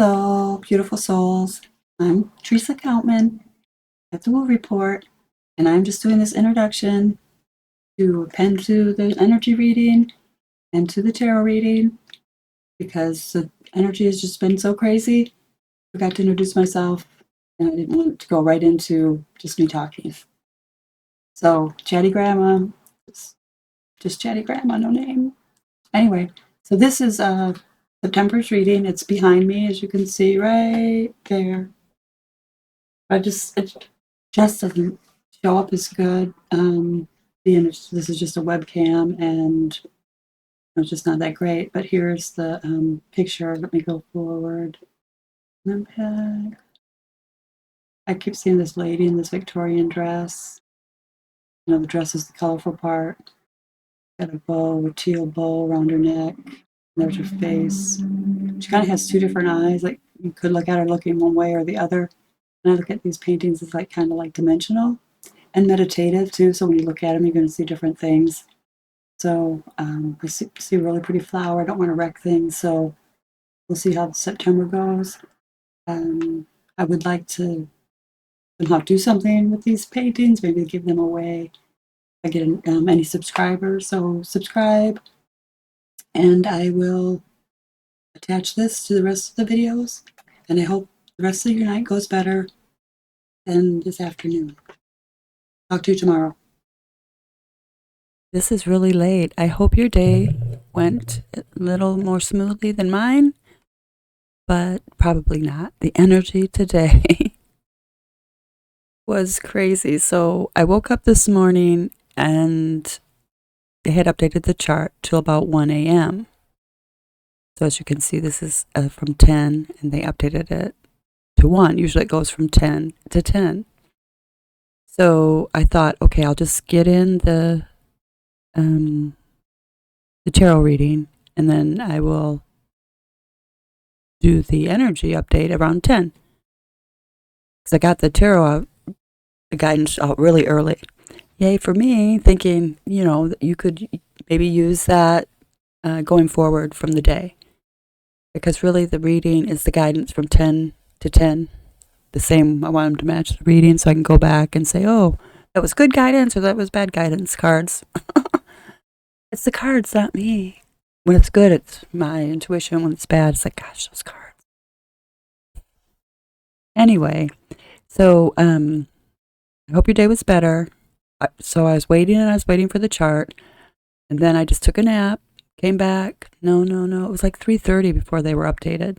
Hello, beautiful souls. I'm Teresa Countman at the Will Report, and I'm just doing this introduction to append to the energy reading and to the tarot reading because the energy has just been so crazy. I forgot to introduce myself, and I didn't want to go right into just me talking. So, Chatty Grandma, just Chatty Grandma, no name. Anyway, so this is September's reading. It's behind me, as you can see right there. It just doesn't show up as good. This is just a webcam, and it's just not that great. But here's the picture. Let me go forward. I keep seeing this lady in this Victorian dress. You know, the dress is the colorful part. Got a bow, a teal bow around her neck. There's her face. She kind of has two different eyes. Like you could look at her looking one way or the other. And I look at these paintings as like kind of like dimensional and meditative too. So when you look at them, you're going to see different things. So I see a really pretty flower. I don't want to wreck things. So we'll see how September goes. I would like to somehow do something with these paintings, maybe give them away. I get any subscribers. So subscribe, and I will attach this to the rest of the videos. And I hope the rest of your night goes better than this afternoon. Talk to you tomorrow. This is really late. I hope your day went a little more smoothly than mine, but probably not. The energy today was crazy. So I woke up this morning and they had updated the chart till about 1 a.m. So as you can see, this is from 10, and they updated it to 1. Usually it goes from 10 to 10. So I thought, okay, I'll just get in the tarot reading, and then I will do the energy update around 10. Because I got the tarot the guidance out really early. Yay for me, thinking, you know, you could maybe use that going forward from the day. Because really the reading is the guidance from 10 to 10. The same, I want them to match the reading so I can go back and say, oh, that was good guidance or that was bad guidance cards. It's the cards, not me. When it's good, it's my intuition. When it's bad, it's like, gosh, those cards. Anyway, so I hope your day was better. So I was waiting for the chart. And then I just took a nap, came back. No. It was like 3:30 before they were updated.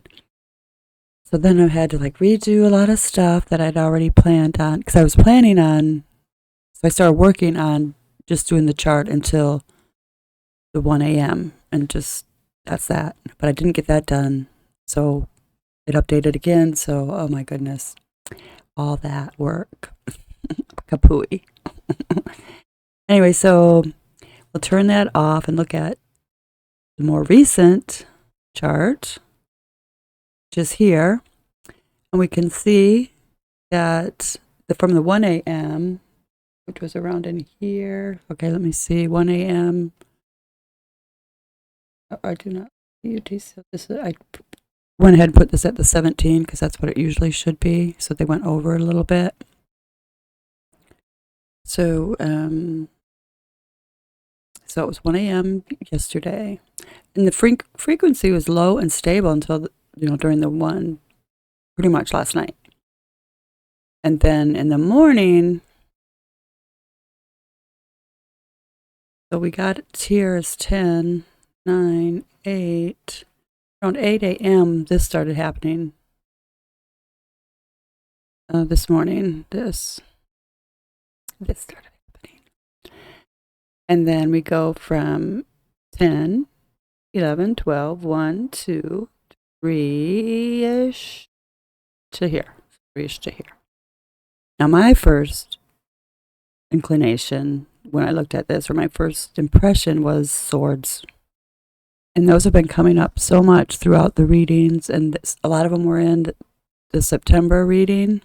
So then I had to like redo a lot of stuff that I'd already planned on. Because I was planning on, so I started working on just doing the chart until the 1 a.m. and just, that's that. But I didn't get that done. So it updated again. So, oh my goodness, all that work. Kapooey. Anyway, so we'll turn that off and look at the more recent chart, which is here. And we can see that from the 1 a.m., which was around in here. Okay, let me see. 1 a.m. I do not UTC. I went ahead and put this at the 17 because that's what it usually should be. So they went over a little bit. So, so it was 1 a.m. yesterday, and the frequency was low and stable until during the one, pretty much last night. And then in the morning, so we got it here as 10, 9, 8. Around 8 a.m. this started happening. This morning, this started happening. And then we go from 10, 11, 12, 1, 2, 3-ish to here. 3-ish to here. Now my first inclination when I looked at this, or my first impression, was swords. And those have been coming up so much throughout the readings, and a lot of them were in the September reading.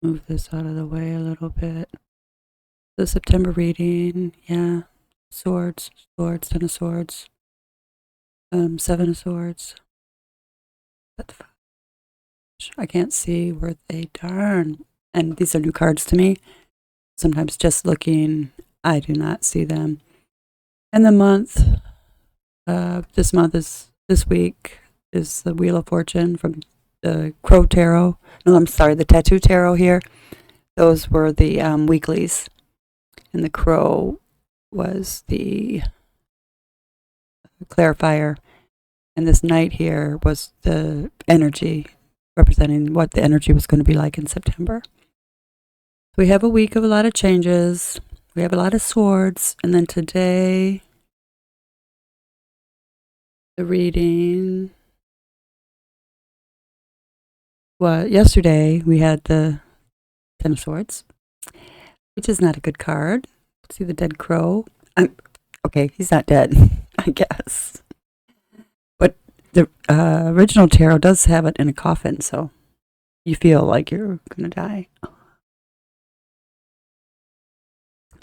Move this out of the way a little bit. The September reading, yeah. Swords, 10 of swords. Seven of Swords. I can't see where they darn. And these are new cards to me. Sometimes just looking, I do not see them. And the month, this week is the Wheel of Fortune from the Crow Tarot. No, I'm sorry, the Tattoo Tarot here. Those were the weeklies. And the Crow was the clarifier. And this Knight here was the energy, representing what the energy was going to be like in September. We have a week of a lot of changes. We have a lot of swords. And then today, the reading. Well, yesterday we had the Ten of Swords, which is not a good card. See the dead crow? Okay, he's not dead, I guess. But the original tarot does have it in a coffin, so you feel like you're going to die.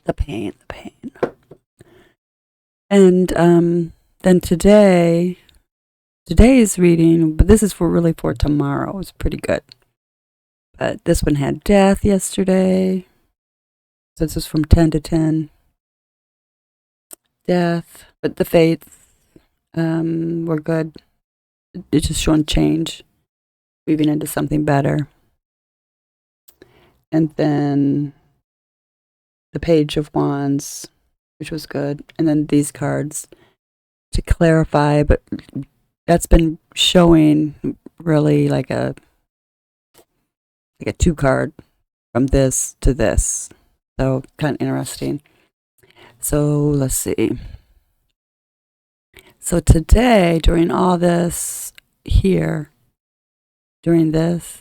The pain. And then today's reading, but this is really for tomorrow. It's pretty good. But this one had death yesterday. So this is from 10 to 10. Death. But the fates were good. It's just showing change. Moving into something better. And then the Page of Wands, which was good. And then these cards to clarify, but that's been showing really like a 2-card from this to this. So kind of interesting. So let's see. So today, during all this here, during this,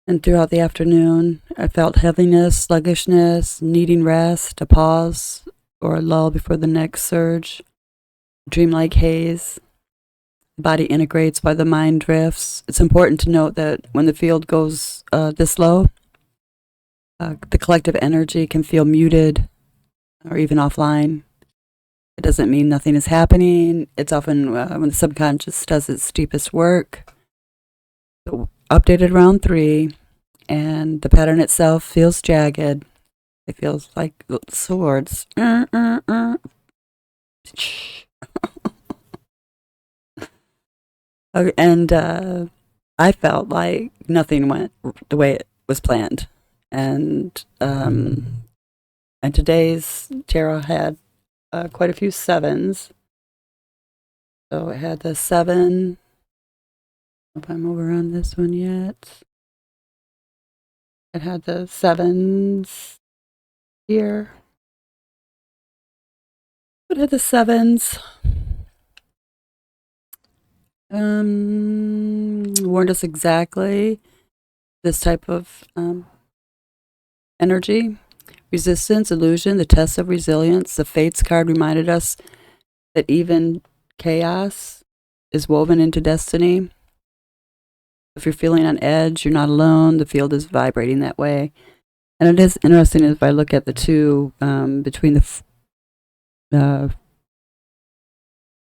and throughout the afternoon, I felt heaviness, sluggishness, needing rest, a pause or a lull before the next surge, dreamlike haze. The body integrates while the mind drifts. It's important to note that when the field goes this low, the collective energy can feel muted or even offline. It doesn't mean nothing is happening. It's often when the subconscious does its deepest work. So updated around 3, and the pattern itself feels jagged. It feels like swords. And I felt like nothing went the way it was planned. And today's tarot had quite a few 7s. So it had the 7. If I'm over on this one yet. It had the 7s here. It had the 7s. Warned us exactly this type of energy. Resistance, illusion, the test of resilience. The Fates card reminded us that even chaos is woven into destiny. If you're feeling on edge, you're not alone. The field is vibrating that way. And it is interesting if I look at the two between the 5th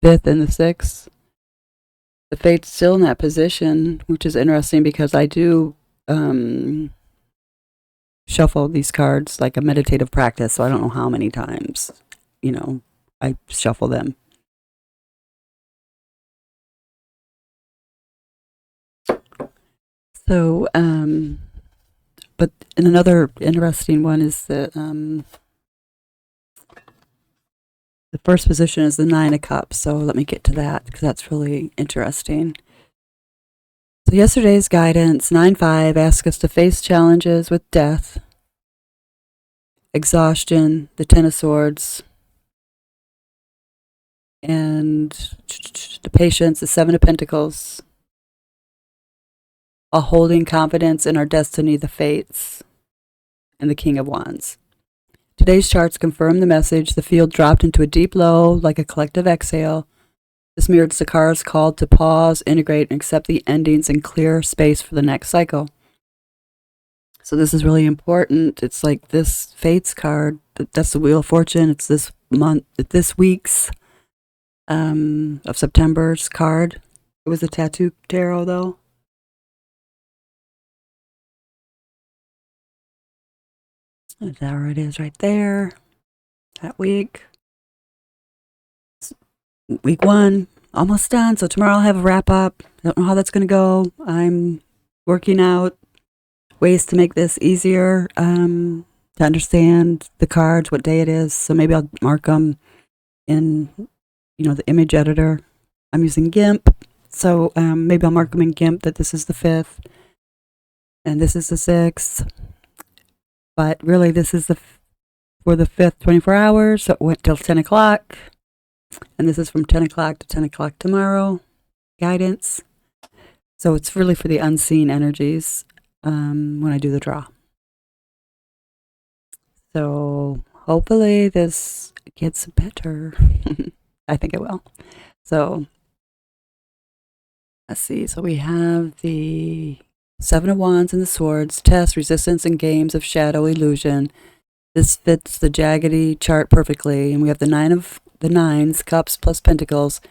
and the 6th. The Fate's still in that position, which is interesting because I do shuffle these cards like a meditative practice. So I don't know how many times, I shuffle them. So, but another interesting one is the first position is the 9 of Cups. So let me get to that because that's really interesting. So yesterday's guidance, 9-5, asks us to face challenges with death, exhaustion, the 10 of Swords, and the patience, the 7 of Pentacles, while holding confidence in our destiny, the Fates, and the King of Wands. Today's charts confirm the message. The field dropped into a deep low, like a collective exhale. This mirrors the card's call to pause, integrate, and accept the endings and clear space for the next cycle. So this is really important. It's like this Fates card. That's the Wheel of Fortune. It's this week's of September's card. It was a tattoo tarot, though. And there it is right there. That week. Week 1, almost done. So tomorrow I'll have a wrap up. I don't know how that's going to go. I'm working out ways to make this easier, to understand the cards, what day it is. So maybe I'll mark them in, the image editor. I'm using GIMP. So maybe I'll mark them in GIMP that this is the 5th and this is the 6th. But really, this is for the 5th 24 hours. So it went till 10 o'clock. And this is from 10 o'clock to 10 o'clock tomorrow. Guidance. So it's really for the unseen energies when I do the draw. So hopefully this gets better. I think it will. So let's see. So we have the 7 of Wands and the Swords, test, resistance, and games of shadow illusion. This fits the Jagged chart perfectly. And we have the 9 of the 9s, cups plus pentacles.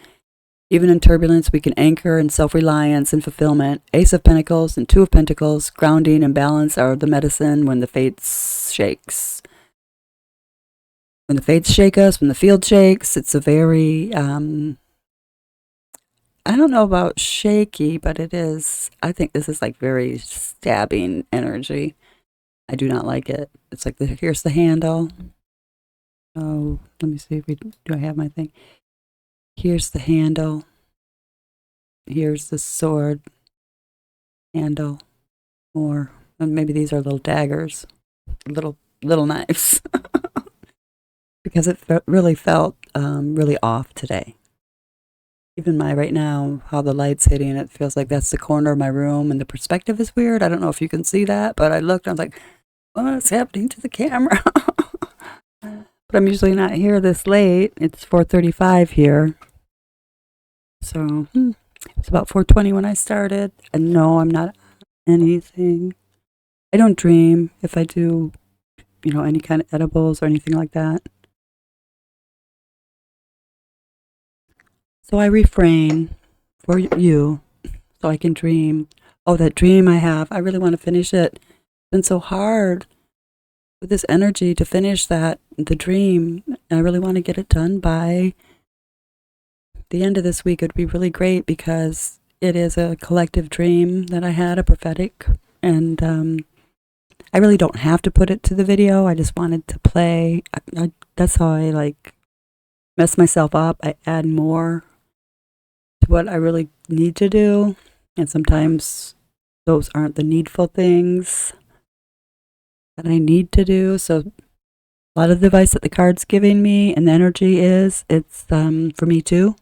Even in turbulence, we can anchor in self-reliance and fulfillment. Ace of Pentacles and 2 of Pentacles, grounding and balance are the medicine when the fates shakes. When the fates shake us, when the field shakes, it's a very, I don't know about shaky, but it is, I think this is like very stabbing energy. I do not like it. It's like, here's the handle. Oh, let me see if do I have my thing? Here's the handle. Here's the sword handle. Or maybe these are little daggers, little knives. Because it really felt really off today. Even right now, how the light's hitting, it feels like that's the corner of my room, and the perspective is weird. I don't know if you can see that, but I looked and I was like, what's happening to the camera? But I'm usually not here this late. It's 4:35 here. So it's about 4:20 when I started. And no, I'm not anything. I don't dream if I do, any kind of edibles or anything like that. So I refrain for you so I can dream. Oh, that dream I have. I really want to finish it. It's been so hard with this energy to finish the dream. I really want to get it done by the end of this week. It would be really great because it is a collective dream that I had, a prophetic. And I really don't have to put it to the video. I just wanted to play. That's how I mess myself up. I add more to what I really need to do. And sometimes those aren't the needful things that I need to do. So a lot of the advice that the card's giving me and the energy it's for me too.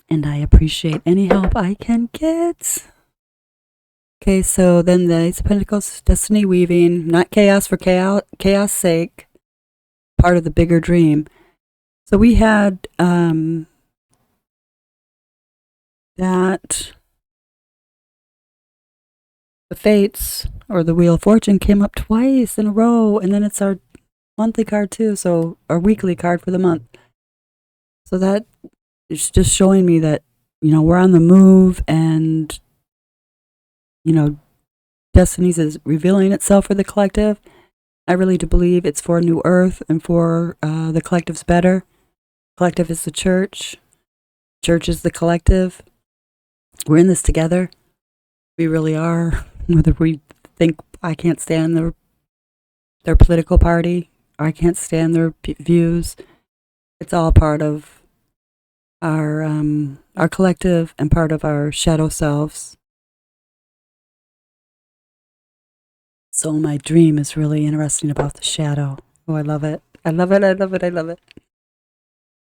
And I appreciate any help I can get. Okay, so then the Ace of Pentacles, destiny weaving, not chaos for chaos sake, part of the bigger dream. So we had that the fates or the Wheel of Fortune came up twice in a row, and then it's our monthly card too, so our weekly card for the month. So that is just showing me that, we're on the move, and, Destinies is revealing itself for the collective. I really do believe it's for a new earth and for the collective's better. Collective is the church. Church is the collective. We're in this together. We really are. Whether we think I can't stand their political party or I can't stand their views, it's all part of our collective and part of our shadow selves. So my dream is really interesting about the shadow. Oh, I love it. I love it. I love it. I love it.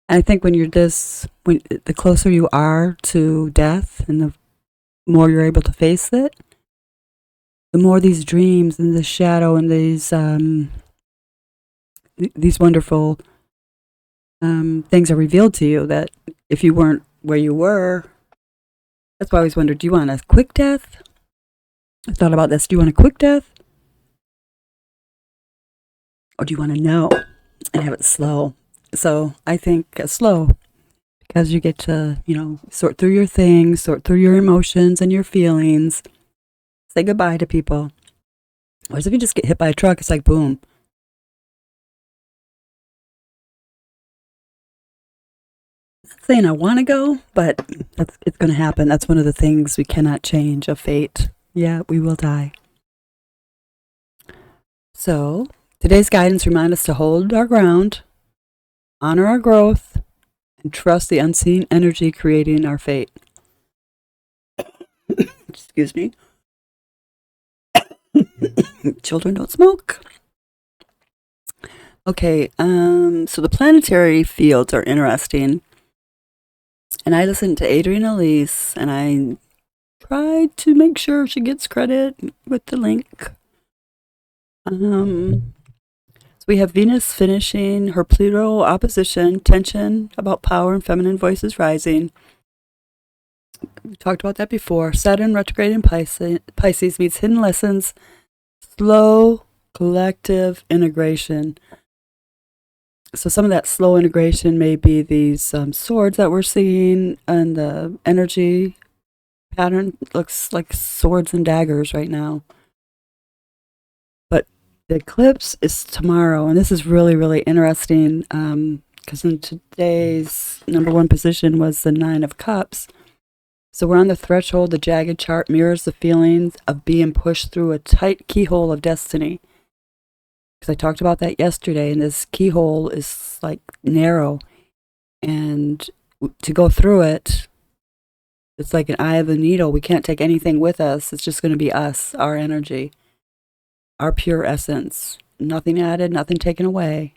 And I think when the closer you are to death and the more you're able to face it, the more these dreams and the shadow and these wonderful things are revealed to you that if you weren't where you were, that's why I always wondered, do you want a quick death? I thought about this. Do you want a quick death? Or do you want to know? and have it slow. So I think slow, because you get to, sort through your things, sort through your emotions and your feelings, say goodbye to people. Whereas if you just get hit by a truck, it's like boom. Not saying I want to go, but it's going to happen. That's one of the things we cannot change, of fate. Yeah, we will die. So today's guidance reminds us to hold our ground, honor our growth, and trust the unseen energy creating our fate. Excuse me. Children don't smoke. Okay, so the planetary fields are interesting. And I listened to Adrienne Elise, and I tried to make sure she gets credit with the link. So we have Venus finishing her Pluto opposition, tension about power and feminine voices rising. We talked about that before. Saturn retrograde in Pisces meets hidden lessons, slow collective integration. So some of that slow integration may be these swords that we're seeing, and the energy pattern looks like swords and daggers right now. But the eclipse is tomorrow, and this is really, really interesting, because in today's number one position was the Nine of Cups. So we're on the threshold. The Jagged chart mirrors the feelings of being pushed through a tight keyhole of destiny. Because I talked about that yesterday, and this keyhole is like narrow, and to go through it, it's like an eye of a needle. We can't take anything with us. It's just going to be us, our energy, our pure essence. Nothing added, nothing taken away.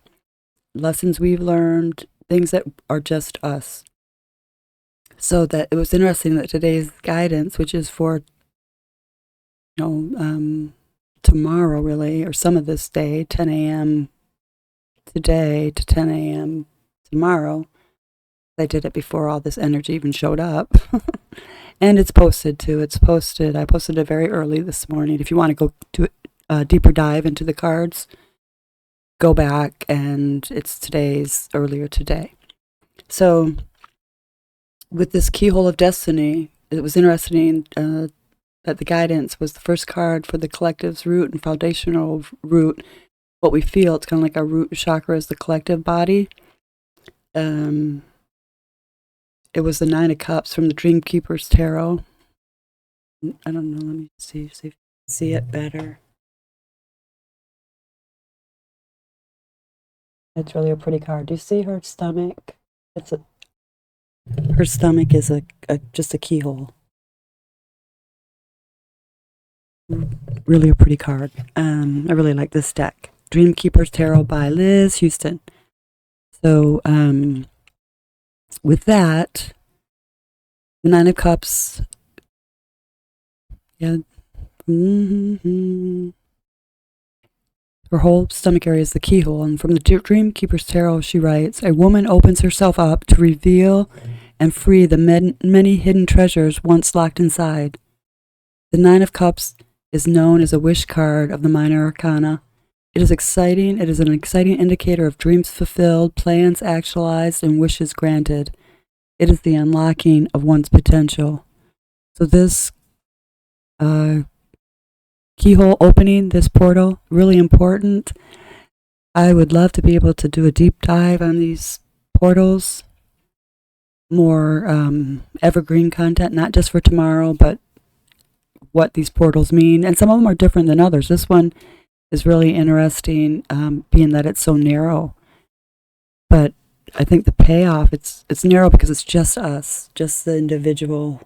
Lessons we've learned, things that are just us. So that it was interesting that today's guidance, which is for, tomorrow really, or some of this day, 10 a.m. today to 10 a.m. tomorrow. I did it before all this energy even showed up. And it's posted too. I posted it very early this morning. If you want to go to a deeper dive into the cards, go back, and it's earlier today. So with this keyhole of destiny, it was interesting that the guidance was the first card for the collective's root and foundational root. What we feel, it's kind of like our root chakra is the collective body. It was the Nine of Cups from the Dream Keeper's Tarot. I don't know, let me see if you can see it better. It's really a pretty card. Do you see her stomach? Her stomach is just a keyhole. Really a pretty card. I really like this deck. Dream Keeper's Tarot by Liz Houston. So, with that, the Nine of Cups, yeah, her whole stomach area is the keyhole. And from the Dream Keeper's Tarot, she writes, a woman opens herself up to reveal and free the many hidden treasures once locked inside. The Nine of Cups is known as a wish card of the minor arcana. It is exciting. It is an exciting indicator of dreams fulfilled, plans actualized, and wishes granted. It is the unlocking of one's potential. So this keyhole opening, this portal, really important. I would love to be able to do a deep dive on these portals, more evergreen content, not just for tomorrow, but what these portals mean. And some of them are different than others. This one is really interesting, being that it's so narrow. But I think the payoff, it's narrow because it's just us, just the individual.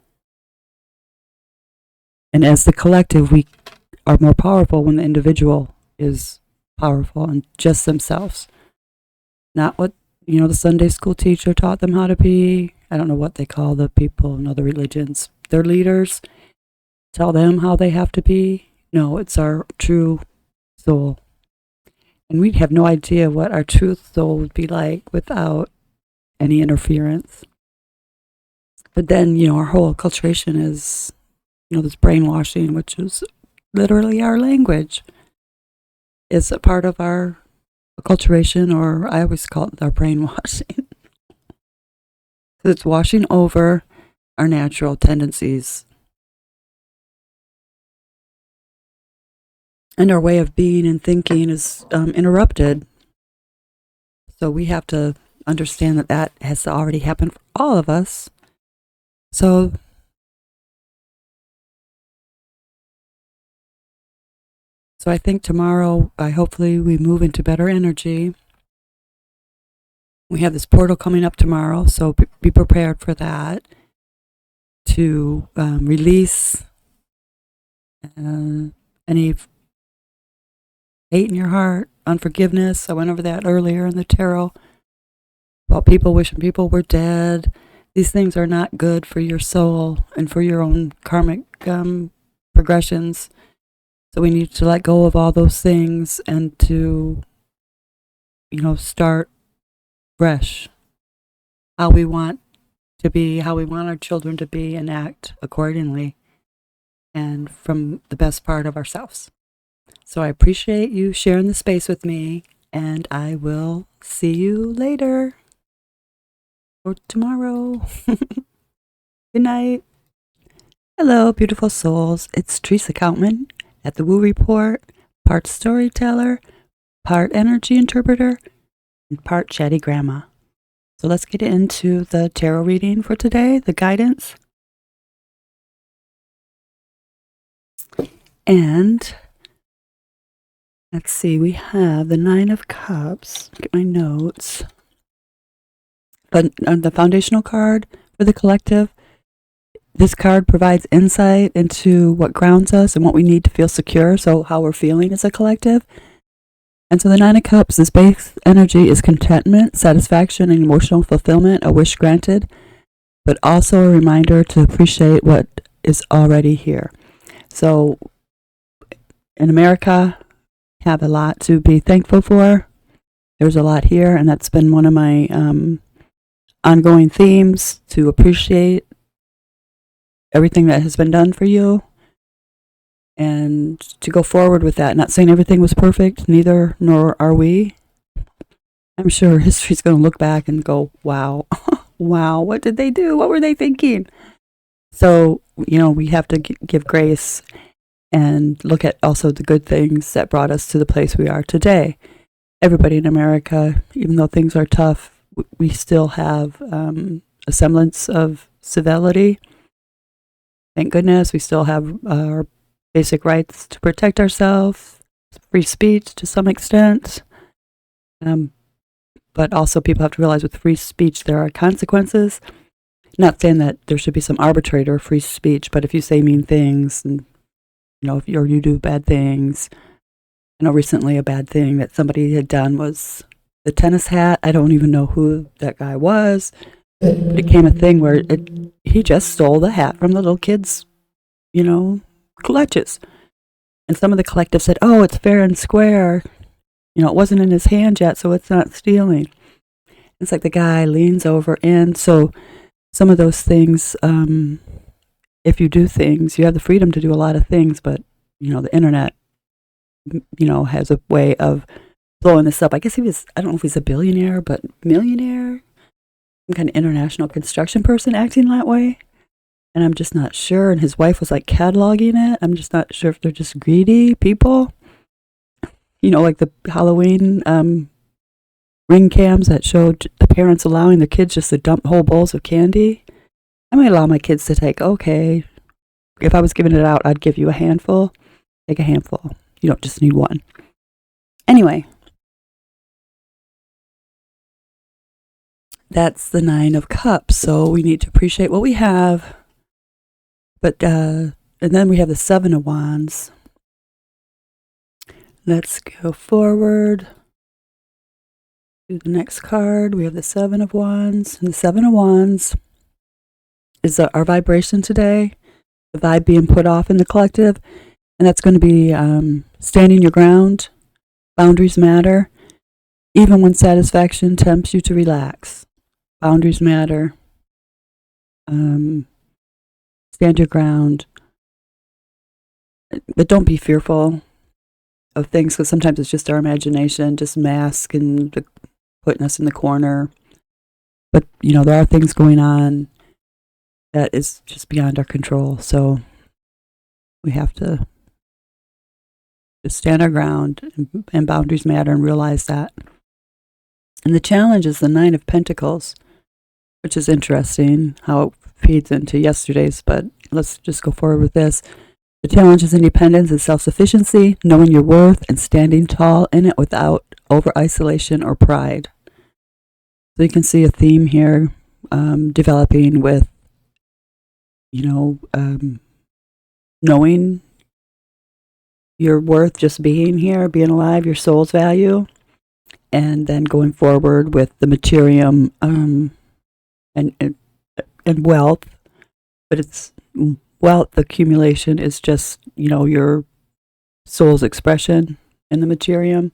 And as the collective, we are more powerful when the individual is powerful and just themselves. Not what, the Sunday school teacher taught them how to be. I don't know what they call the people in other religions. Their leaders tell them how they have to be. No, it's our true soul. And we'd have no idea what our true soul would be like without any interference. But then, our whole acculturation is, this brainwashing, which is literally our language. It's a part of our acculturation, or I always call it our brainwashing. It's washing over our natural tendencies and our way of being and thinking is interrupted. So we have to understand that that has already happened for all of us. So I think tomorrow, hopefully we move into better energy. We have this portal coming up tomorrow, so be prepared for that, to release any hate in your heart, unforgiveness. I went over that earlier in the tarot about people wishing people were dead. These things are not good for your soul and for your own karmic progressions. So we need to let go of all those things and to, start fresh. How we want to be, how we want our children to be, and act accordingly and from the best part of ourselves. So I appreciate you sharing the space with me, and I will see you later or tomorrow. Good night. Hello, beautiful souls. It's Teresa Countman at the Woo Report, part storyteller, part energy interpreter, and part chatty grandma. So let's get into the tarot reading for today, the guidance. And let's see, we have the Nine of Cups. Get my notes. The foundational card for the collective. This card provides insight into what grounds us and what we need to feel secure, so how we're feeling as a collective. And so the Nine of Cups, this base energy is contentment, satisfaction, and emotional fulfillment, a wish granted, but also a reminder to appreciate what is already here. So in America, have a lot to be thankful for. There's a lot here, and that's been one of my ongoing themes, to appreciate everything that has been done for you and to go forward with that. Not saying everything was perfect, nor are we. I'm sure history's going to look back and go, wow, wow, what did they do? What were they thinking? So, we have to give grace and look at also the good things that brought us to the place we are today. Everybody in America, even though things are tough, we still have a semblance of civility. Thank goodness we still have our basic rights to protect ourselves, free speech to some extent. But also people have to realize with free speech there are consequences. Not saying that there should be some arbitrary or free speech, but if you say mean things and if you do bad things. I know recently a bad thing that somebody had done was the tennis hat. I don't even know who that guy was. It became a thing where he just stole the hat from the little kids, clutches. And some of the collective said, oh, it's fair and square. It wasn't in his hand yet, so it's not stealing. It's like the guy leans over in. So some of those things, if you do things, you have the freedom to do a lot of things, but, the internet, has a way of blowing this up. I guess I don't know if he's a billionaire, but millionaire, some kind of international construction person acting that way. And I'm just not sure. And his wife was like cataloging it. I'm just not sure if they're just greedy people. Like the Halloween ring cams that showed the parents allowing their kids just to dump whole bowls of candy. I might allow my kids to take, okay, if I was giving it out, I'd give you a handful. Take a handful. You don't just need one. Anyway, that's the Nine of Cups. So we need to appreciate what we have. But, and then we have the Seven of Wands. Let's go forward to the next card. We have the Seven of Wands. And the Seven of Wands is our vibration today. The vibe being put off in the collective. And that's going to be standing your ground. Boundaries matter. Even when satisfaction tempts you to relax. Boundaries matter. Stand your ground. But don't be fearful of things, because sometimes it's just our imagination, just masking, putting us in the corner. But, there are things going on that is just beyond our control. So we have to just stand our ground, and boundaries matter, and realize that. And the challenge is the Nine of Pentacles, which is interesting how it feeds into yesterday's, but let's just go forward with this. The challenge is independence and self-sufficiency, knowing your worth and standing tall in it without over-isolation or pride. So you can see a theme here developing with, knowing your worth, just being here, being alive, your soul's value, and then going forward with the materium and wealth. But it's wealth accumulation is just, your soul's expression in the materium.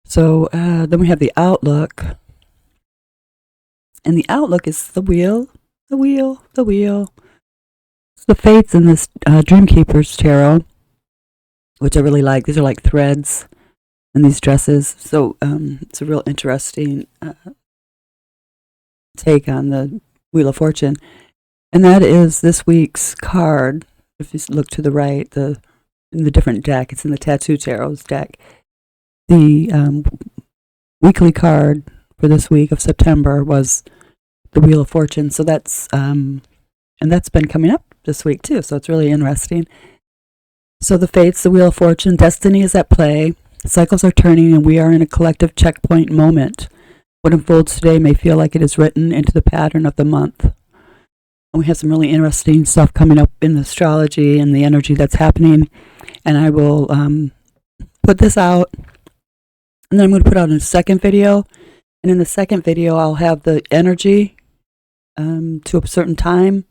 So then we have the outlook. And the outlook is the wheel. It's the fates in this Dreamkeeper's tarot, which I really like. These are like threads in these dresses. So it's a real interesting take on the Wheel of Fortune. And that is this week's card. If you look to the right, in the different deck, it's in the Tattoo Tarot's deck. The weekly card for this week of September was the Wheel of Fortune. So that's, and that's been coming up this week too. So it's really interesting. So the fates, the Wheel of Fortune, destiny is at play. Cycles are turning, and we are in a collective checkpoint moment. What unfolds today may feel like it is written into the pattern of the month. And we have some really interesting stuff coming up in the astrology and the energy that's happening. And I will put this out, and then I'm going to put out a second video. And in the second video, I'll have the energy to a certain time,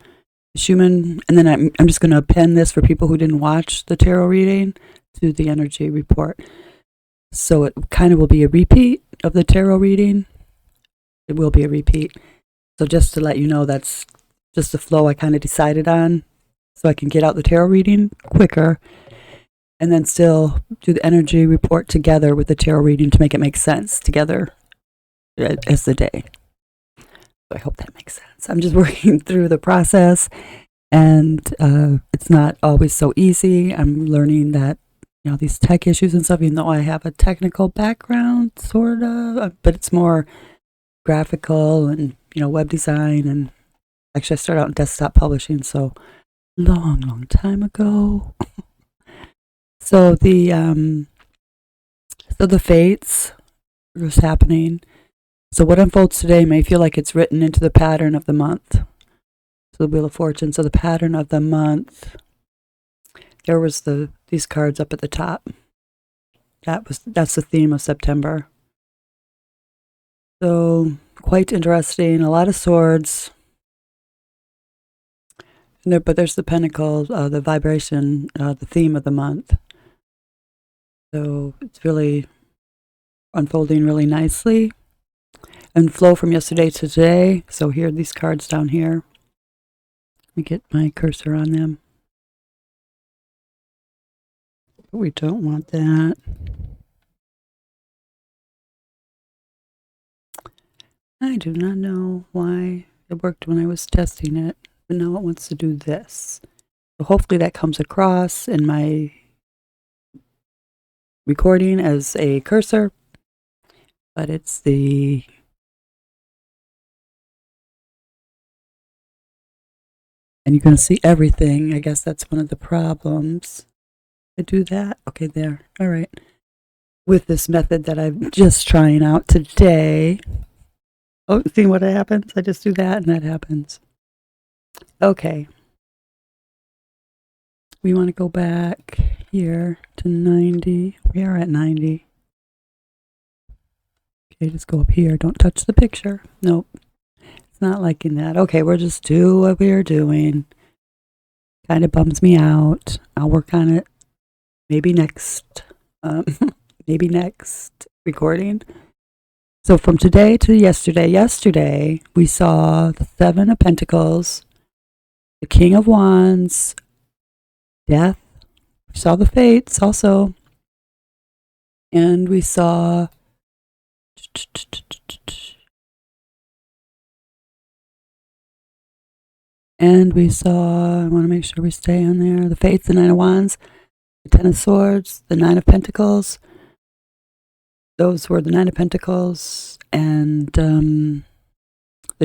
Schumann, and then I'm just going to append this for people who didn't watch the tarot reading to the energy report. So it kind of will be a repeat of the tarot reading. It will be a repeat. So just to let you know, that's just the flow I kind of decided on, so I can get out the tarot reading quicker and then still do the energy report together with the tarot reading to make it make sense together as the day. So I hope that makes sense. I'm just working through the process, and it's not always so easy. I'm learning that, these tech issues and stuff, even though I have a technical background, sort of, but it's more graphical and, web design. And actually I started out in desktop publishing, so long time ago. So the fates was happening. So what unfolds today may feel like it's written into the pattern of the month. So the Wheel of Fortune. So the pattern of the month. There was these cards up at the top. That's the theme of September. So quite interesting. A lot of swords. But there's the Pentacles, the vibration, the theme of the month. So it's really unfolding really nicely. And flow from yesterday to today. So here are these cards down here. Let me get my cursor on them. But we don't want that. I do not know why it worked when I was testing it, but now it wants to do this. So hopefully that comes across in my recording as a cursor, but it's the and you're going to see everything. I guess that's one of the problems. I do that. Okay, there. All right. With this method that I'm just trying out today. Oh, see what happens? I just do that and that happens. Okay. We want to go back here to 90. We are at 90. Okay, just go up here. Don't touch the picture. Nope. It's not liking that. Okay, we'll just do what we're doing. Kind of bums me out. I'll work on it. Maybe next recording. So from today to yesterday we saw the Seven of Pentacles, the King of Wands, Death. We saw the Fates also, And we saw I want to make sure we stay on there, the Fates, the Nine of Wands, the Ten of Swords, the Nine of Pentacles. Those were the Nine of Pentacles, and the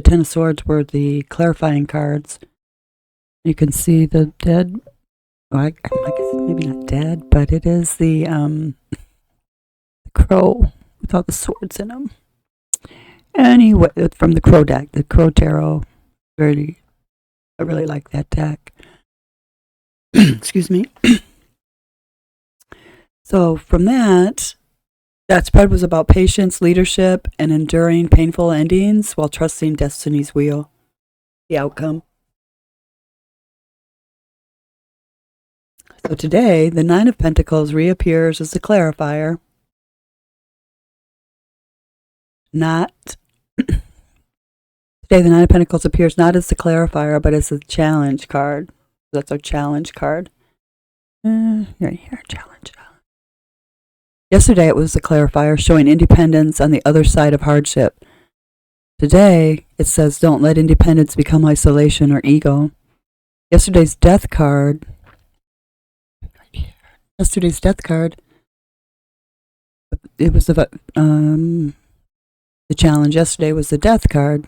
Ten of Swords were the clarifying cards. You can see the dead, well, I guess maybe not dead, but it is the crow with all the swords in them. Anyway, from the Crow deck, the Crow Tarot. I really like that deck. Excuse me. So from that spread was about patience, leadership, and enduring painful endings while trusting destiny's wheel, the outcome. So today, the Nine of Pentacles reappears as the clarifier. Today, the Nine of Pentacles appears not as the clarifier, but as a challenge card. That's our challenge card. Right here, challenge. Yesterday, it was the clarifier showing independence on the other side of hardship. Today, it says, don't let independence become isolation or ego. Yesterday's death card. It was the challenge yesterday was the death card.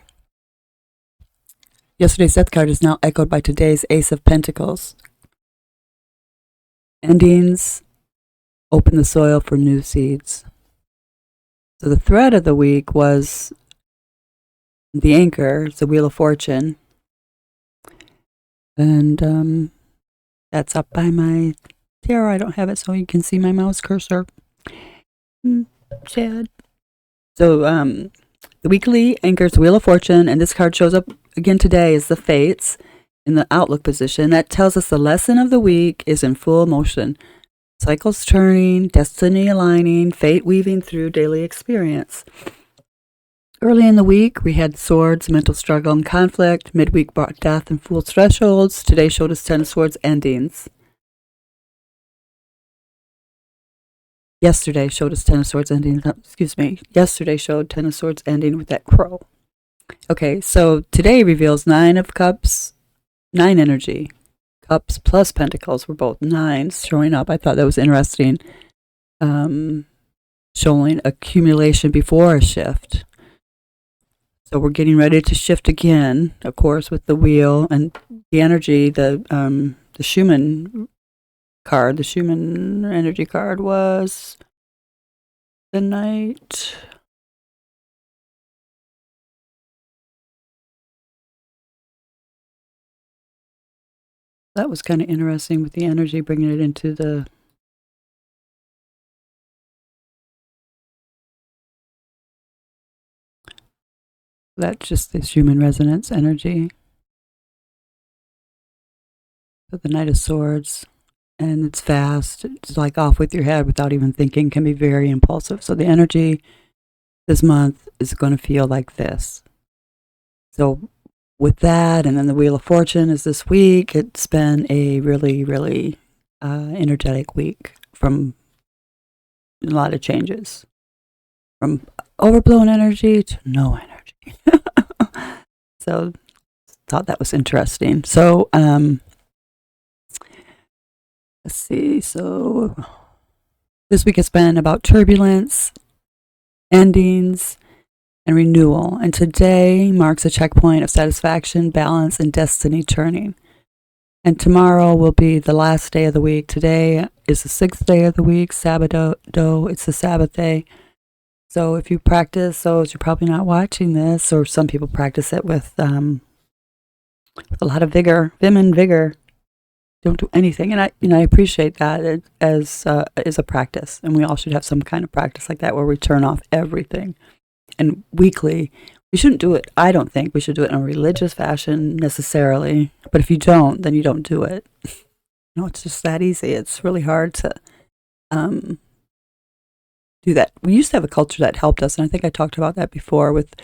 Yesterday's death card is now echoed by today's Ace of Pentacles. Endings open the soil for new seeds. So the thread of the week was the anchor, it's the Wheel of Fortune. And that's up by my tarot. I don't have it so you can see my mouse cursor. Sad. So the weekly anchors Wheel of Fortune, and this card shows up again today as the Fates in the outlook position. That tells us the lesson of the week is in full motion. Cycles turning, destiny aligning, fate weaving through daily experience. Early in the week, we had swords, mental struggle and conflict. Midweek brought death and fool's thresholds. Today showed us Ten of Swords endings. Yesterday showed us Ten of Swords ending. Yesterday showed Ten of Swords ending with that crow. Okay, so today reveals Nine of Cups, 9 energy. Cups plus Pentacles were both 9s showing up. I thought that was interesting. Showing accumulation before a shift. So we're getting ready to shift again, of course, with the wheel and the energy, the Schumann card, the Schumann energy card was the Knight. That was kind of interesting with the energy, bringing it into the that's just the Schumann Resonance energy. So the Knight of Swords. And it's fast. It's like off with your head without even thinking. Can be very impulsive. So the energy this month is going to feel like this. So with that, and then the Wheel of Fortune is this week. It's been a really, really energetic week from a lot of changes. From overblown energy to no energy. So thought that was interesting. So let's see. So this week has been about turbulence, endings, and renewal. And today marks a checkpoint of satisfaction, balance, and destiny turning. And tomorrow will be the last day of the week. Today is the 6th day of the week, Sabbath. It's the Sabbath day. So if you practice those, you're probably not watching this, or some people practice it with a lot of vigor, vim and vigor. Don't do anything, and I appreciate that as a practice, and we all should have some kind of practice like that where we turn off everything. And weekly, we shouldn't do it. I don't think we should do it in a religious fashion necessarily, but if you don't, then you don't do it. It's just that easy. It's really hard to do that. We used to have a culture that helped us, and I think I talked about that before with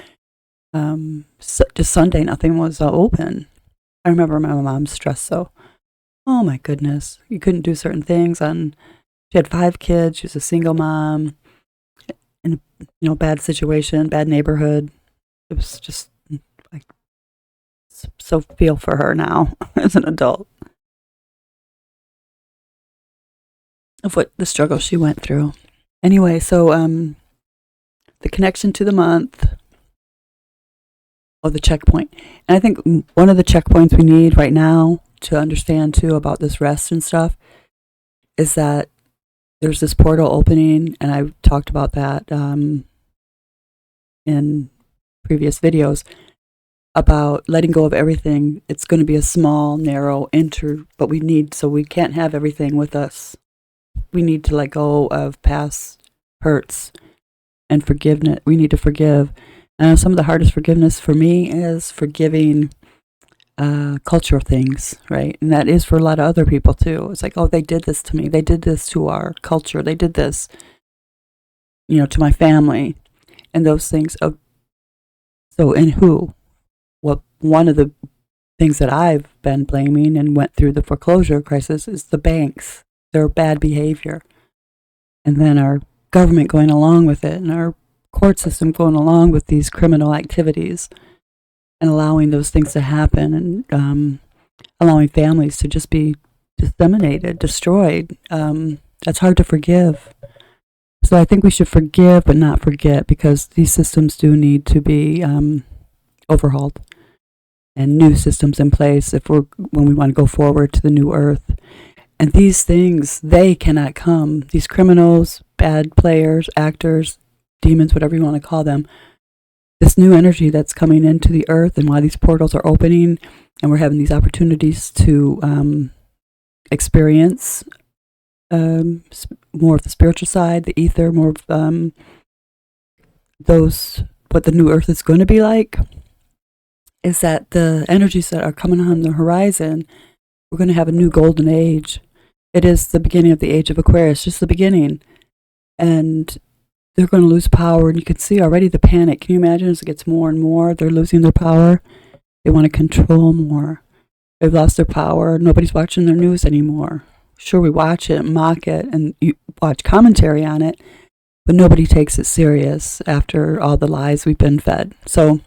just Sunday, nothing was open. I remember my mom's stressed so. Oh my goodness, you couldn't do certain things. She had 5 kids. She was a single mom. in a bad situation, bad neighborhood. It was just like so feel for her now as an adult of what the struggle she went through. Anyway, so the connection to the month, or the checkpoint. And I think one of the checkpoints we need right now to understand too about this rest and stuff is that there's this portal opening, and I talked about that in previous videos about letting go of everything. It's going to be a small, narrow but we can't have everything with us. We need to let go of past hurts and forgiveness. We need to forgive. Some of the hardest forgiveness for me is forgiving cultural things, right? And that is for a lot of other people too. It's like, oh, they did this to me. They did this to our culture. They did this, to my family, and those things. So, and who? Well, one of the things that I've been blaming and went through the foreclosure crisis is the banks, their bad behavior, and then our government going along with it, and our court system going along with these criminal activities and allowing those things to happen, and allowing families to just be disseminated, destroyed. That's hard to forgive. So I think we should forgive but not forget, because these systems do need to be overhauled and new systems in place when we want to go forward to the new earth. And these things, they cannot come. These criminals, bad players, actors, demons, whatever you want to call them, this new energy that's coming into the earth, and why these portals are opening and we're having these opportunities to experience more of the spiritual side, the ether, more of what the new earth is going to be like, is that the energies that are coming on the horizon, we're going to have a new golden age. It is the beginning of the age of Aquarius, just the beginning. And they're going to lose power, and you can see already the panic. Can you imagine as it gets more and more, they're losing their power? They want to control more. They've lost their power. Nobody's watching their news anymore. Sure, we watch it, mock it, and you watch commentary on it, but nobody takes it serious after all the lies we've been fed. So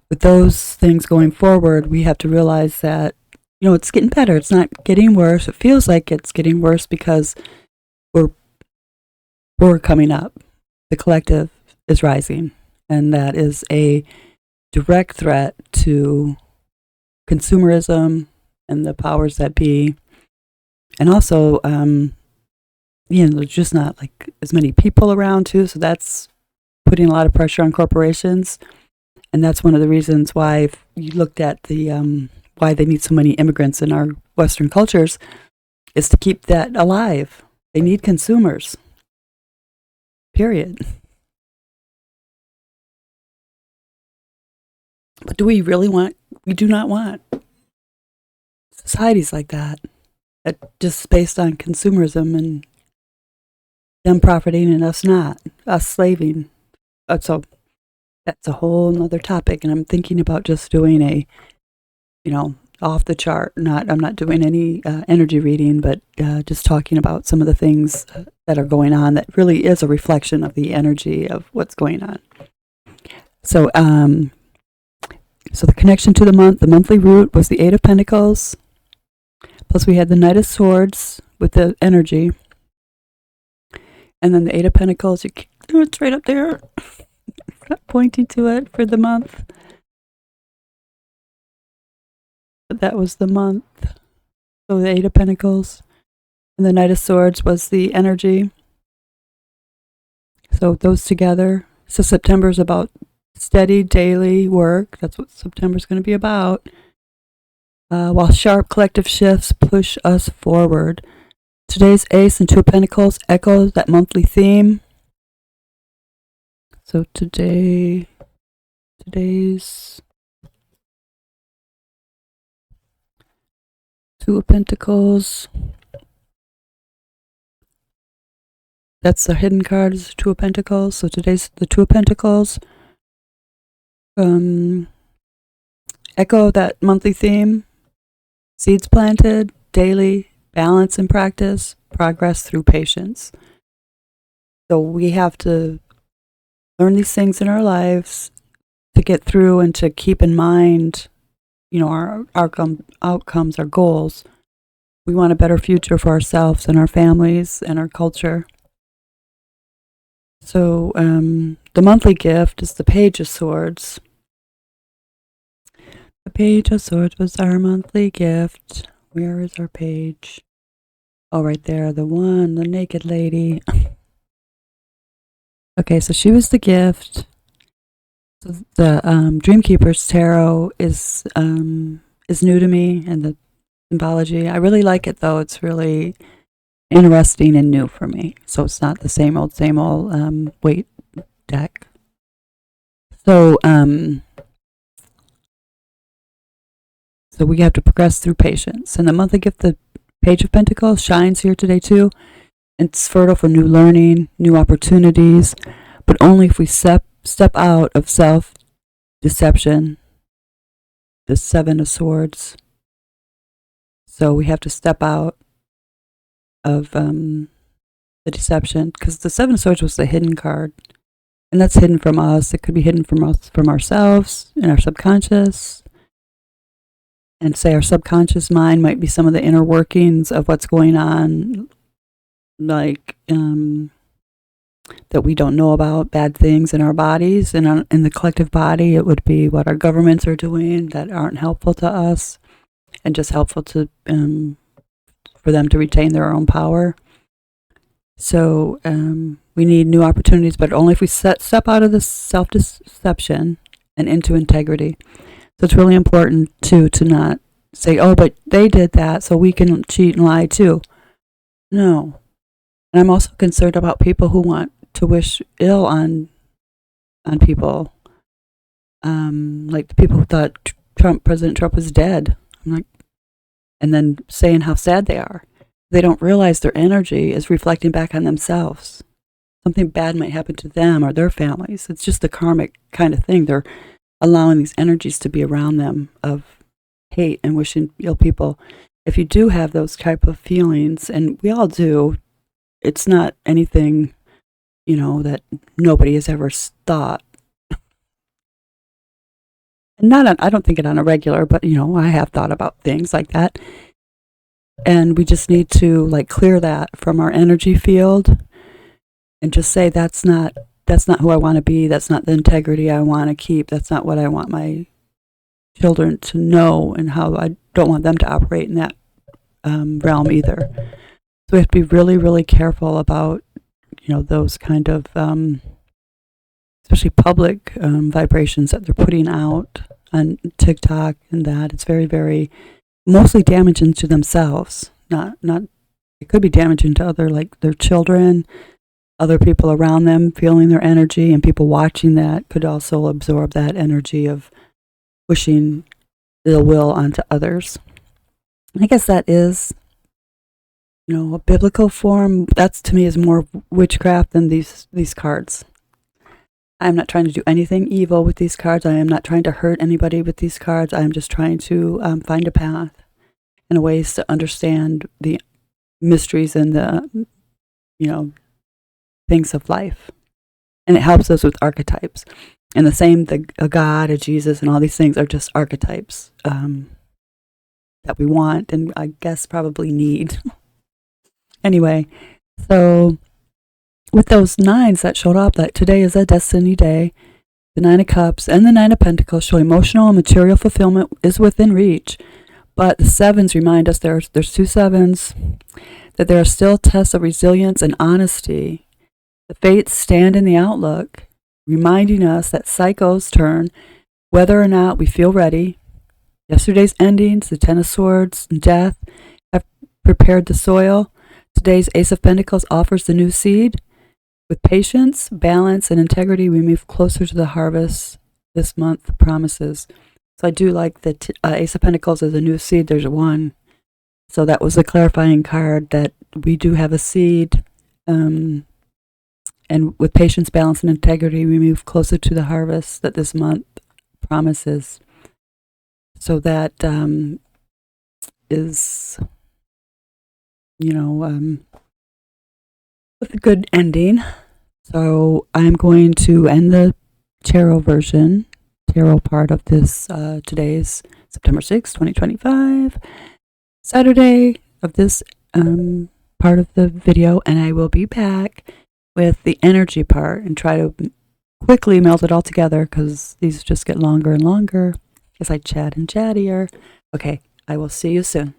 with those things going forward, we have to realize that, it's getting better. It's not getting worse. It feels like it's getting worse because we're coming up. The collective is rising, and that is a direct threat to consumerism and the powers that be. And also, there's just not like as many people around too, so that's putting a lot of pressure on corporations. And that's one of the reasons why, if you looked at the why they need so many immigrants in our Western cultures, is to keep that alive. They need consumers. Period. But do we really want? We do not want societies like that. Just based on consumerism and them profiting and us not, us slaving. So that's a whole nother topic. And I'm thinking about just doing a, off the chart. I'm not doing any energy reading, but just talking about some of the things that are going on that really is a reflection of the energy of what's going on. So, so the connection to the monthly root was the Eight of Pentacles. Plus we had the Knight of Swords with the energy. And then the Eight of Pentacles, it's right up there. Not pointing to it for the month. But that was the month. So the Eight of Pentacles. And the Knight of Swords was the energy. So those together. So September is about steady daily work. That's what September's going to be about. While sharp collective shifts push us forward. Today's Ace and Two of Pentacles echoes that monthly theme. So today's Two of Pentacles. That's the hidden card, is the Two of Pentacles. So today's the Two of Pentacles. Echo that monthly theme. Seeds planted, daily, balance and practice, progress through patience. So we have to learn these things in our lives to get through and to keep in mind, our outcomes, our goals. We want a better future for ourselves and our families and our culture. So the monthly gift is the Page of Swords. The Page of Swords was our monthly gift. Where is our page? Oh, right there, the naked lady. Okay, so she was the gift. So the Dreamkeeper's Tarot is new to me, and the symbology. I really like it, though. It's really interesting and new for me. So it's not the same old weight deck. So so we have to progress through patience. And the monthly gift, the Page of Pentacles, shines here today too. It's fertile for new learning, new opportunities, but only if we step out of self-deception. The Seven of Swords. So we have to step out of the deception, because the Seven of Swords was the hidden card, and that's hidden from us. It could be hidden from us, from ourselves, in our subconscious. And say our subconscious mind might be some of the inner workings of what's going on, like that we don't know about, bad things in our bodies, and in the collective body, it would be what our governments are doing that aren't helpful to us, and just helpful to for them to retain their own power. So we need new opportunities, but only if we step out of the self-deception and into integrity. So it's really important to not say, oh, but they did that, so we can cheat and lie too. No. And I'm also concerned about people who want to wish ill on people. Like the people who thought President Trump was dead. I'm like, and then saying how sad they are. They don't realize their energy is reflecting back on themselves. Something bad might happen to them or their families. It's just a karmic kind of thing. They're allowing these energies to be around them of hate and wishing ill people. If you do have those type of feelings, and we all do, it's not anything, that nobody has ever thought. And I don't think it on a regular, but I have thought about things like that. And we just need to clear that from our energy field and just say that's not who I want to be. That's not the integrity I want to keep. That's not what I want my children to know, and how I don't want them to operate in that realm either. So we have to be really, really careful about, those kind of, especially public vibrations that they're putting out on TikTok, and that it's very, very mostly damaging to themselves. Not it could be damaging to other, their children, other people around them feeling their energy, and people watching that could also absorb that energy of wishing ill will onto others. I guess that is, a biblical form. That's, to me, is more witchcraft than these cards. I'm not trying to do anything evil with these cards. I am not trying to hurt anybody with these cards. I am just trying to find a path and ways to understand the mysteries and the, things of life. And it helps us with archetypes. And the same, a God, a Jesus, and all these things are just archetypes that we want, and I guess probably need. Anyway, so with those nines that showed up, that today is a destiny day, the Nine of Cups and the Nine of Pentacles show emotional and material fulfillment is within reach. But the sevens remind us there's two sevens, that there are still tests of resilience and honesty. The fates stand in the outlook, reminding us that cycles turn whether or not we feel ready. Yesterday's endings, the Ten of Swords, and death, have prepared the soil. Today's Ace of Pentacles offers the new seed. With patience, balance, and integrity, we move closer to the harvest this month promises. So I do like the Ace of Pentacles as a new seed. There's one. So that was a clarifying card that we do have a seed. And with patience, balance, and integrity, we move closer to the harvest that this month promises. So that is, with a good ending. So I'm going to end the tarot part of this today's September 6th, 2025, Saturday of this part of the video, and I will be back with the energy part and try to quickly melt it all together because these just get longer and longer as I chat and chattier. Okay, I will see you soon.